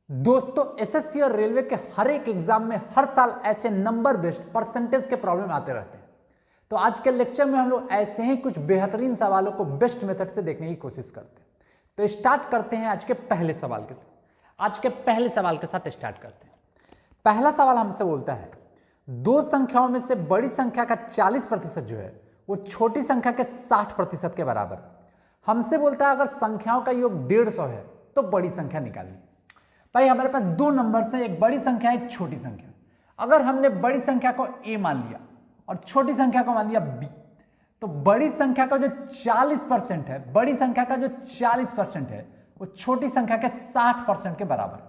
दोस्तों एसएससी और रेलवे के हर एक एग्जाम में हर साल ऐसे नंबर बेस्ड परसेंटेज के प्रॉब्लम आते रहते हैं। तो आज के लेक्चर में हम लोग ऐसे ही कुछ बेहतरीन सवालों को बेस्ट मेथड से देखने की कोशिश करते हैं। तो स्टार्ट करते हैं आज के पहले सवाल के साथ। आज के पहले सवाल के साथ स्टार्ट करते हैं। पहला सवाल हमसे बोलता है दो संख्याओं में से बड़ी संख्या का 40% जो है वो छोटी संख्या के 60% के बराबर। हमसे बोलता है अगर संख्याओं का योग 150 है तो बड़ी संख्या निकालनी। भाई हमारे पास दो नंबर्स हैं, एक बड़ी संख्या एक छोटी संख्या। अगर हमने बड़ी संख्या को a मान लिया और छोटी संख्या को मान लिया b, तो बड़ी संख्या का जो 40% है, बड़ी संख्या का जो 40% है वो छोटी संख्या के 60% के बराबर।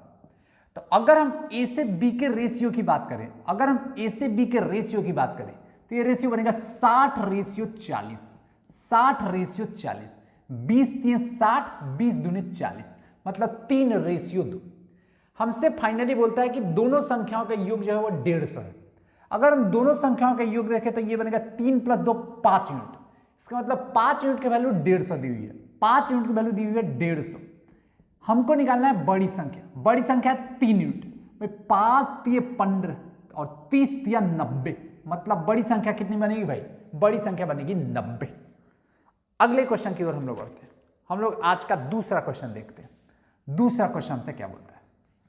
तो अगर हम a से b के रेशियो की बात करें, अगर हम a से b के रेशियो की बात करें तो ये रेशियो बनेगा 60:40, 60:40, 20 × 60, 20 दूनी 40, मतलब 3:2। हमसे फाइनली बोलता है कि दोनों संख्याओं का योग जो है वो 150 है। अगर हम दोनों संख्याओं का योग देखें तो ये बनेगा 3 + 2 5 यूनिट। इसका मतलब 5 यूनिट की वैल्यू 150 दी हुई है, 5 यूनिट की वैल्यू दी हुई है 150। हमको निकालना है बड़ी संख्या। बड़ी संख्या है 3 यूनिट। भाई 5 × 15 और 30 × 90, मतलब बड़ी संख्या कितनी बनेगी भाई? बड़ी संख्या बनेगी 90। अगले क्वेश्चन की ओर हम लोग बढ़ते हैं। हम लोग आज का दूसरा क्वेश्चन देखते हैं। दूसरा क्वेश्चन हमसे क्या बोलता है?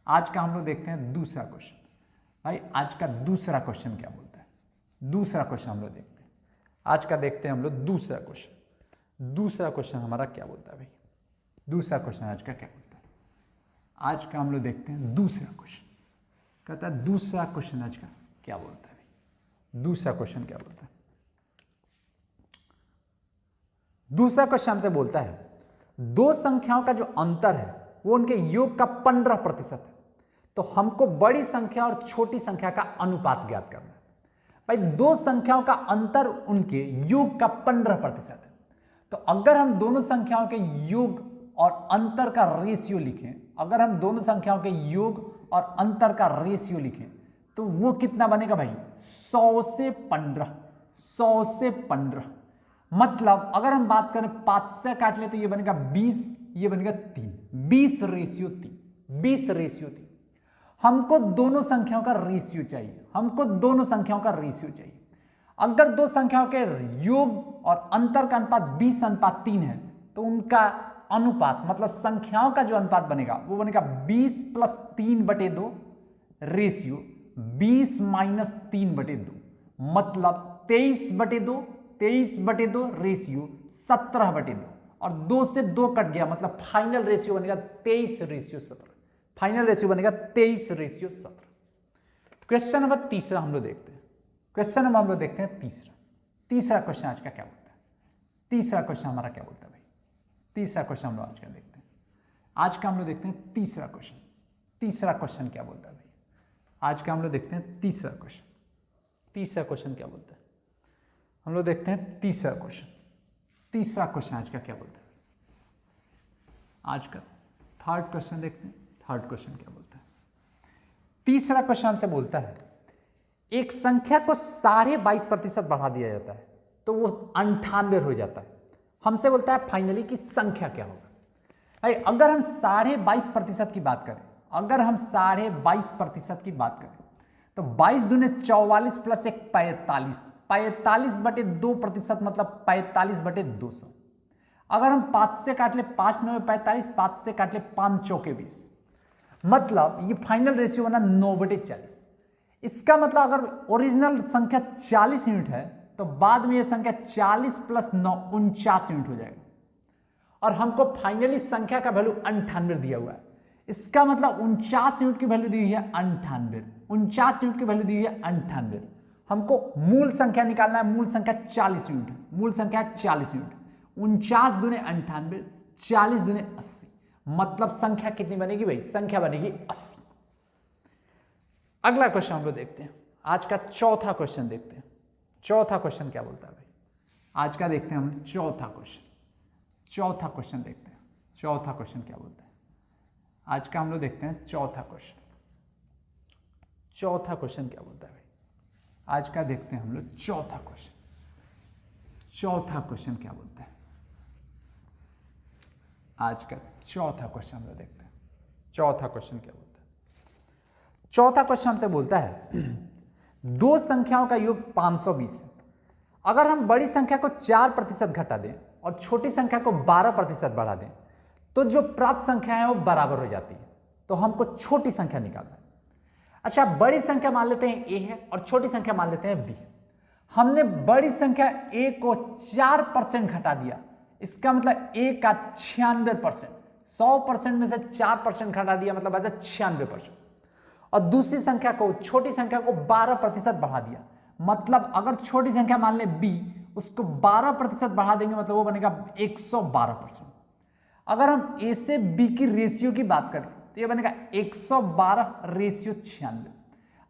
आज का हम लोग देखते हैं दूसरा क्वेश्चन। भाई आज का दूसरा क्वेश्चन क्या बोलता है? दूसरा क्वेश्चन हम लोग देखते हैं। आज का देखते हैं हम लोग दूसरा क्वेश्चन। दूसरा क्वेश्चन हमारा क्या बोलता है भाई? दूसरा क्वेश्चन आज का क्या बोलता है? आज का हम लोग देखते हैं दूसरा क्वेश्चन। कहता है दूसरा क्वेश्चन आज का क्या बोलता है भाई? दूसरा क्वेश्चन क्या बोलता है? दूसरा क्वेश्चन हमसे बोलता है दो संख्याओं का जो अंतर है वो उनके योग का 15% है। तो हमको बड़ी संख्या और छोटी संख्या का अनुपात ज्ञात करना है। भाई दो संख्याओं का अंतर उनके योग का 15% है। तो अगर हम दोनों संख्याओं के योग और अंतर का रेशियो लिखें, अगर हम दोनों संख्याओं के योग और अंतर का रेशियो लिखें तो वो कितना बनेगा भाई? 100 से 15, 100 से 15। मतलब अगर हम बात करें 5 से काट ले तो ये बनेगा 20, ये बनेगा 3, 20:3, 20:3। हमको दोनों संख्याओं का रेशियो चाहिए, हमको दोनों संख्याओं का रेशियो चाहिए। अगर दो संख्याओं के योग और अंतर का अनुपात 20:3 है तो उनका अनुपात मतलब संख्याओं का जो अनुपात बनेगा वो बनेगा 20 + 3/2 रेशियो 20 - 3/2, मतलब 23/2, 23/2 रेशियो 17/2। और 2 से 2 कट गया, मतलब फाइनल रेशियो बनेगा 23:17। फाइनल रेशियो बनेगा 23:17। क्वेश्चन नंबर तीसरा हम लोग देखते हैं। क्वेश्चन नंबर हम लोग देखते हैं तीसरा। तीसरा क्वेश्चन आज का क्या बोलता है? तीसरा क्वेश्चन हमारा क्या बोलता है भाई? तीसरा क्वेश्चन हम लोग आज का देखते हैं। आज का हम लोग देखते हैं तीसरा क्वेश्चन। तीसरा क्वेश्चन क्या बोलता है भाई? आज का हम लोग देखते हैं तीसरा क्वेश्चन। तीसरा क्वेश्चन क्या बोलता है? हम लोग देखते हैं तीसरा क्वेश्चन। तीसरा क्वेश्चन आज का क्या बोलता है? आज का थर्ड क्वेश्चन देखते हैं। थर्ड क्वेश्चन क्या बोलता है? तीसरा क्वेश्चन हमसे बोलता है एक संख्या को 22.5% बढ़ा दिया जाता है तो वो 98 हो जाता है। हमसे बोलता है फाइनली कि संख्या क्या होगा। भाई अगर हम 22.5% की बात करें, अगर हम 22.5% की बात करें तो 22 दूने 44 + 1 45, 45/2%, मतलब 45/200। अगर हम 5 से काट ले 5 × 9 = 45, 5 से काट ले 5 × 4 = 20, मतलब ये फाइनल रेशियो बना 9/40। इसका मतलब अगर ओरिजिनल संख्या 40 यूनिट है तो बाद में ये संख्या 40 + 9 49 यूनिट हो जाएगा। और हमको फाइनली संख्या का वैल्यू 98 दिया हुआ है। इसका मतलब 49 यूनिट की वैल्यू दी हुई है 98, 49 यूनिट की वैल्यू दी हुई है 98। हमको मूल संख्या निकालना है। मूल संख्या 40 यूनिट है। मूल संख्या 40 यूनिट। 49 दूने 98, 40 दूने 80, मतलब संख्या कितनी बनेगी भाई? संख्या बनेगी 80। अगला क्वेश्चन हम लोग देखते हैं। आज का चौथा क्वेश्चन देखते हैं। चौथा क्वेश्चन क्या बोलता है भाई? आज का देखते हैं हम चौथा क्वेश्चन। चौथा क्वेश्चन देखते हैं। चौथा क्वेश्चन क्या बोलता है? आज का हम लोग देखते हैं चौथा क्वेश्चन। चौथा क्वेश्चन क्या बोलता है भाई? आज का देखते हैं हम लोग चौथा क्वेश्चन। चौथा क्वेश्चन क्या बोलता है? आज का चौथा क्वेश्चन हम लोग देखते हैं। चौथा क्वेश्चन क्या बोलता है? चौथा क्वेश्चन हमसे बोलता है दो संख्याओं का योग 520 है। अगर हम बड़ी संख्या को 4% घटा दें और छोटी संख्या को 12% बढ़ा दें तो जो प्राप्त संख्या है वो बराबर हो जाती है। तो हमको छोटी संख्या निकालना है। अच्छा, बड़ी संख्या मान लेते हैं a है और छोटी संख्या मान लेते हैं b। हमने बड़ी संख्या a को 4% घटा दिया, इसका मतलब a का 96%, 100% में से 4% घटा दिया, मतलब ऐसा 96%। और दूसरी संख्या को, छोटी संख्या को 12% बढ़ा दिया, मतलब अगर छोटी संख्या मान ले b, उसको 12% बढ़ा देंगे मतलब वो बनेगा 112%। अगर हम a से b की रेशियो की बात करें तो ये बनेगा 112:96।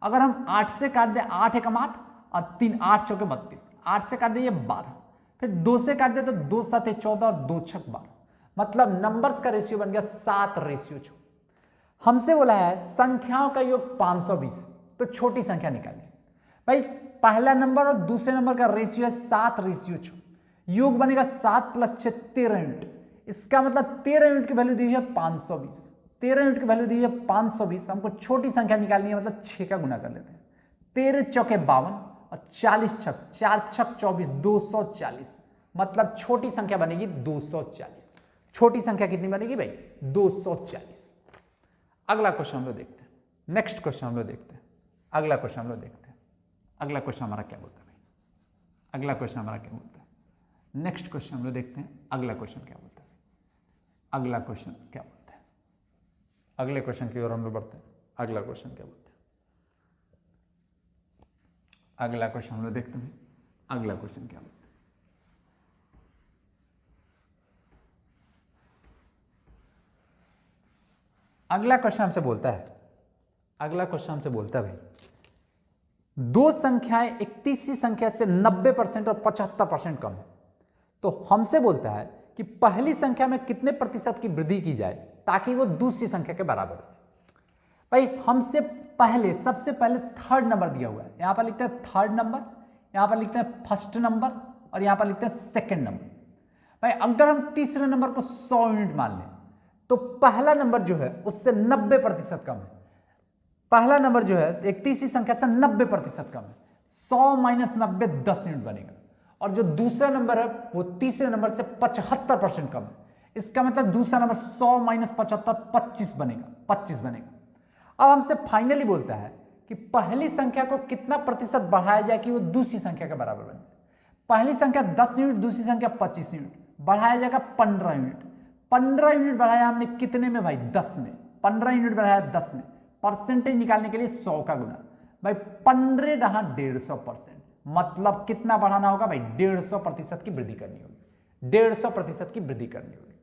अगर हम 8 से काट दें, 8 एकम 8 और 3 8 चौके 32, 8 से काट दें ये 12, फिर 2 से काट दें तो 2 7 14 और 2 6 12, मतलब नंबर्स का रेशियो बन गया 7:6। हमसे बोला है संख्याओं का योग 520, तो छोटी संख्या निकालिए। भाई पहला नंबर और दूसरे नंबर का रेशियो है 7:6, योग बनेगा 7 + 6 13 यूनिट। इसका मतलब 13 यूनिट की वैल्यू दी है 520, 13 यूनिट की वैल्यू दी है 520। हमको छोटी संख्या निकालनी है, मतलब 6 का गुना कर लेते हैं। 13 चौके 52 और 40 छक 4 छक 24, 240, मतलब छोटी संख्या बनेगी 240। छोटी संख्या कितनी बनेगी भाई? 240। अगला क्वेश्चन हम लोग देखते हैं। नेक्स्ट क्वेश्चन हम लोग देखते हैं। अगला क्वेश्चन हम लोग देखते हैं। अगला क्वेश्चन हमारा क्या बोलता है भाई? अगला क्वेश्चन हमारा क्या बोलता है? नेक्स्ट क्वेश्चन हम लोग देखते हैं। अगला क्वेश्चन क्या बोलता है? अगला क्वेश्चन क्या बोलता है? अगले क्वेश्चन की ओर हम लोग बढ़ते हैं। अगला क्वेश्चन क्या बोलता है? अगला क्वेश्चन हम लोग देखते हैं। अगला क्वेश्चन क्या बोलता है? अगला क्वेश्चन हमसे बोलता है, अगला क्वेश्चन हमसे बोलता है भाई, दो संख्याएं एक तीसरी संख्या से 90% और 75% कम है। तो हमसे बोलता है कि पहली संख्या में कितने प्रतिशत की वृद्धि की जाए ताकि वो दूसरी संख्या के बराबर हो। भाई हमसे पहले, सबसे पहले थर्ड नंबर दिया हुआ है। यहां पर लिखते हैं थर्ड नंबर, यहां पर लिखते हैं फर्स्ट नंबर और यहां पर लिखते हैं सेकंड नंबर। भाई अगर हम तीसरे नंबर को 100 यूनिट मान लें तो पहला नंबर जो है उससे 90% कम है। पहला नंबर जो है एक तीसरी संख्या से 90% कम है। 100 - 90 10 यूनिट बनेगा। और जो दूसरा नंबर है वो तीसरे नंबर से 75% कम है। इसका मतलब दूसरा नंबर 100 - 75 25 बनेगा, 25 बनेगा। अब हमसे फाइनली बोलता है कि पहली संख्या को कितना प्रतिशत बढ़ाया जाए कि वो दूसरी संख्या के बराबर बने। पहली संख्या 10 यूनिट, दूसरी संख्या 25 यूनिट, बढ़ाया जाएगा 15 यूनिट। 15 यूनिट बढ़ाया हमने कितने में भाई? 10 में। 15 यूनिट बढ़ाया 10 में। परसेंटेज निकालने के लिए 100 का गुना। भाई 15 × 150%, मतलब कितना बढ़ाना होगा भाई? 150% की वृद्धि करनी होगी। 150% की वृद्धि करनी होगी।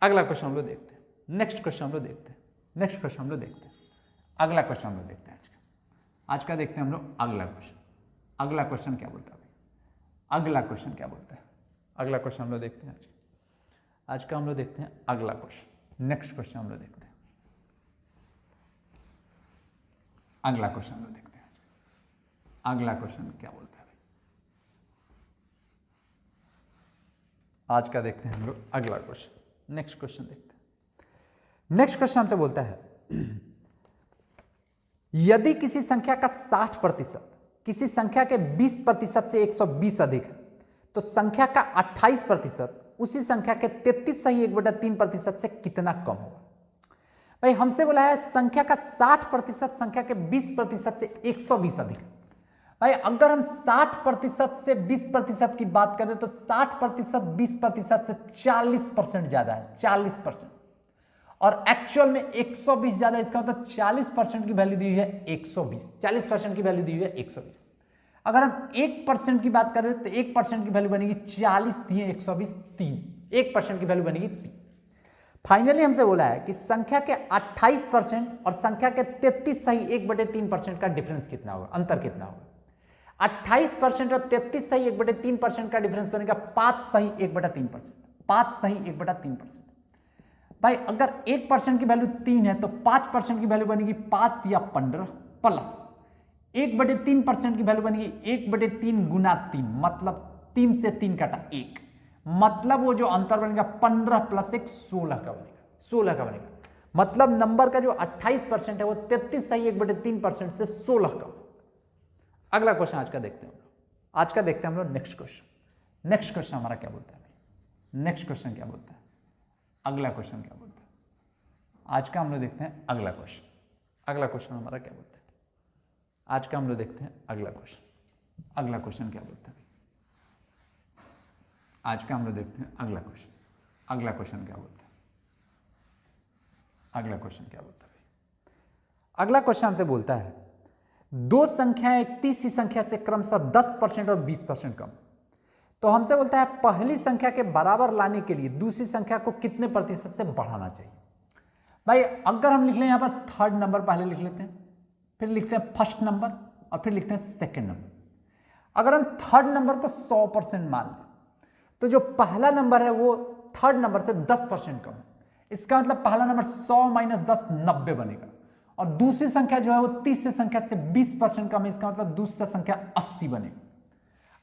अगला क्वेश्चन हम लोग देखते हैं। नेक्स्ट क्वेश्चन हम लोग देखते हैं। नेक्स्ट क्वेश्चन हम लोग देखते हैं। अगला क्वेश्चन हम लोग देखते हैं आज का देखते हैं हम लोग अगला क्वेश्चन। अगला क्वेश्चन क्या बोलता है भाई? अगला क्वेश्चन क्या बोलता है? अगला क्वेश्चन हम लोग देखते हैं आज का हम लोग देखते हैं अगला क्वेश्चन। नेक्स्ट क्वेश्चन हम लोग देखते हैं। अगला क्वेश्चन हम लोग देखते हैं। अगला क्वेश्चन क्या बोलता है भाई? आज का देखते हैं हम लोग अगला क्वेश्चन। नेक्स्ट क्वेश्चन देखते हैं। नेक्स्ट क्वेश्चन हमसे बोलता है यदि किसी संख्या का 60% किसी संख्या के 20% से 120 अधिक है तो संख्या का 28% उसी संख्या के 33.3% से कितना कम होगा। भाई हमसे बोला है संख्या का 60% संख्या के 20% से 120 अधिक। भाई अगर हम 60% से 20% की बात करें तो 60% 20% से 40% ज्यादा है, 40%। और एक्चुअल में 120 ज्यादा, इसका मतलब 40% की वैल्यू दी हुई है 120, 40% की वैल्यू दी हुई है 120। अगर हम 1% की बात करें तो 1% की वैल्यू बनेगी 40 दिए 120 3, 1% की वैल्यू बनेगी 3। फाइनली हमसे बोला है कि संख्या के 28% और संख्या के 33 सही 1/3% का डिफरेंस कितना होगा, अंतर कितना होगा। 28% और 33 सही 1/3% का डिफरेंस बनेगा 5 सही 1/3%, 5 सही 1/3%। भाई अगर 1% की वैल्यू 3 है तो 5% की वैल्यू बनेगी 5 दिया 15 प्लस 1/3% की वैल्यू बनेगी 1/3 गुना 3, मतलब 3 से 3 कटा 1, मतलब वो जो अंतर बनेगा 15 + 1 16 का बनेगा, 16 का बनेगा। मतलब नंबर का जो 28% है वो 33 सही 1/3% से 16 कम। अगला क्वेश्चन आज का देखते हैं हम लोग। आज का देखते हैं हम लोग नेक्स्ट क्वेश्चन। नेक्स्ट क्वेश्चन हमारा क्या बोलता है? नेक्स्ट क्वेश्चन क्या बोलता है? अगला क्वेश्चन क्या बोलता है? आज का हम लोग देखते हैं अगला क्वेश्चन। अगला क्वेश्चन हमारा क्या बोलता है? आज का हम लोग देखते हैं अगला क्वेश्चन। अगला क्वेश्चन क्या बोलता है? आज का हम लोग देखते हैं अगला क्वेश्चन। अगला क्वेश्चन क्या बोलता है? अगला क्वेश्चन क्या बोलता है? अगला क्वेश्चन हमसे बोलता है दो संख्याएं एक तीसरी संख्या से क्रमशः 10% और 20% कम। तो हमसे बोलता है पहली संख्या के बराबर लाने के लिए दूसरी संख्या को कितने प्रतिशत से बढ़ाना चाहिए। भाई अगर हम लिख लें यहां पर थर्ड नंबर पहले लिख लेते हैं, फिर लिखते हैं फर्स्ट नंबर और फिर लिखते हैं सेकंड नंबर। अगर हम थर्ड नंबर को 100% मान लें तो जो पहला नंबर है वो थर्ड नंबर से 10% कम है। इसका मतलब पहला नंबर 100 - 10 90 बनेगा और दूसरी संख्या जो है वो तीसरी संख्या से 20% कम है। इसका मतलब दूसरी संख्या 80 बनेगी।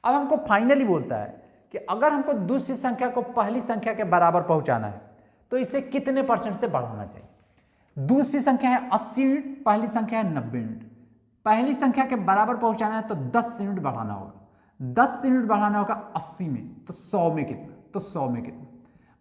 अब हमको फाइनली बोलता है कि अगर हमको दूसरी संख्या को पहली संख्या के बराबर पहुंचाना है तो इसे कितने % से बढ़ाना चाहिए। दूसरी संख्या है 80 यूनिट, पहली संख्या है 90 यूनिट। पहली संख्या के बराबर पहुंचाना है तो 10 यूनिट बढ़ाना होगा। 10 यूनिट बढ़ाना होगा 80 में, तो 100 में कितना? तो 100 में कितना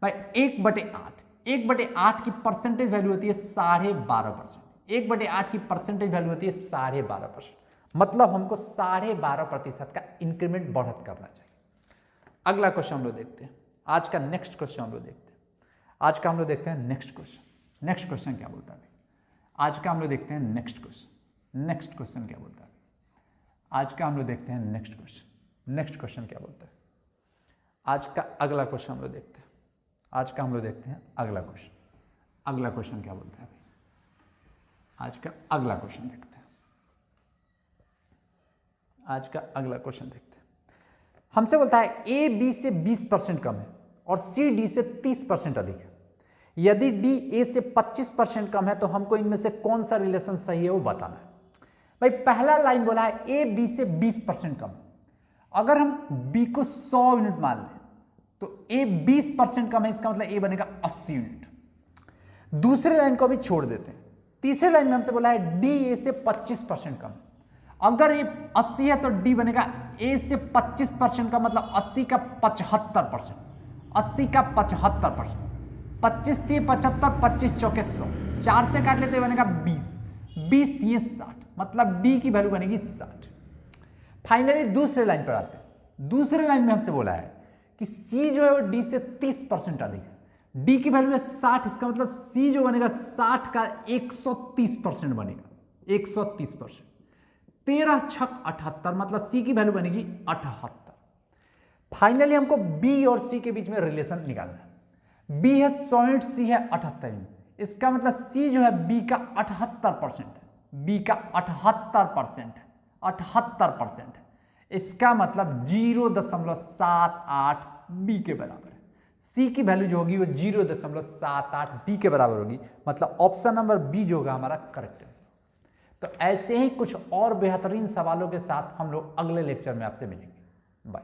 भाई? 1/8। 1/8 की परसेंटेज वैल्यू होती है 12.5%। 1/8 की परसेंटेज वैल्यू होती है 12.5%। मतलब हमको 12.5% का इंक्रीमेंट बढ़त करना चाहिए। अगला क्वेश्चन हम लोग देखते हैं। आज का नेक्स्ट क्वेश्चन हम लोग देखते हैं। आज का हम लोग देखते हैं नेक्स्ट क्वेश्चन। नेक्स्ट क्वेश्चन क्या बोलता है? आज का हम लोग देखते हैं नेक्स्ट क्वेश्चन। नेक्स्ट क्वेश्चन क्या बोलता है? आज का हम लोग देखते हैं नेक्स्ट क्वेश्चन। नेक्स्ट क्वेश्चन क्या बोलता है? आज का अगला क्वेश्चन हम लोग देखते हैं। आज का हम लोग देखते हैं अगला क्वेश्चन। अगला क्वेश्चन क्या बोलता है? आज का अगला क्वेश्चन देखते हैं। आज का अगला क्वेश्चन देखते हैं। हमसे बोलता है ए बी से 20% कम है और सी डी से 30% अधिक है। यदि डी ए से 25% कम है तो हमको इनमें से कौन सा रिलेशन सही है वो बताना है। भाई पहला लाइन बोला है ए बी से 20% कम। अगर हम बी को 100 यूनिट मान लें तो ए 20% कम है, इसका मतलब ए बनेगा 80 यूनिट। दूसरे लाइन को भी छोड़ देते हैं। तीसरे लाइन में हमसे बोला है डी ए से 25% कम। अगर ये 80 है तो डी बनेगा ए से 25% का मतलब 80 का 75%। 80 का 75%। 25 थी 75, 25 चौके 100, 4 से काट लेते बनेगा 20, 20 थी 60, मतलब डी की वैल्यू बनेगी 60। फाइनली दूसरे लाइन पर आते हैं। दूसरे लाइन में हमसे बोला है कि सी जो है वो डी से 30% अधिक है। डी की वैल्यू है 60, इसका मतलब सी जो बनेगा 60 का 130% बनेगा। 130%। 13 × 6 = 78, मतलब सी की वैल्यू बनेगी 78। फाइनली हमको बी और सी के बीच में रिलेशन निकालना है। बी है 100 यूनिट, सी है 78 यूनिट। इसका मतलब सी जो है बी का 78% है। बी का 78% है। 78% है। इसका मतलब 0.78 बी के बराबर है। सी की वैल्यू जो होगी वो 0.78 बी के बराबर होगी। मतलब ऑप्शन नंबर बी जो होगा हमारा करेक्ट है। तो ऐसे ही कुछ और बेहतरीन सवालों के साथ हम लोग अगले लेक्चर में आपसे मिलेंगे। बाय।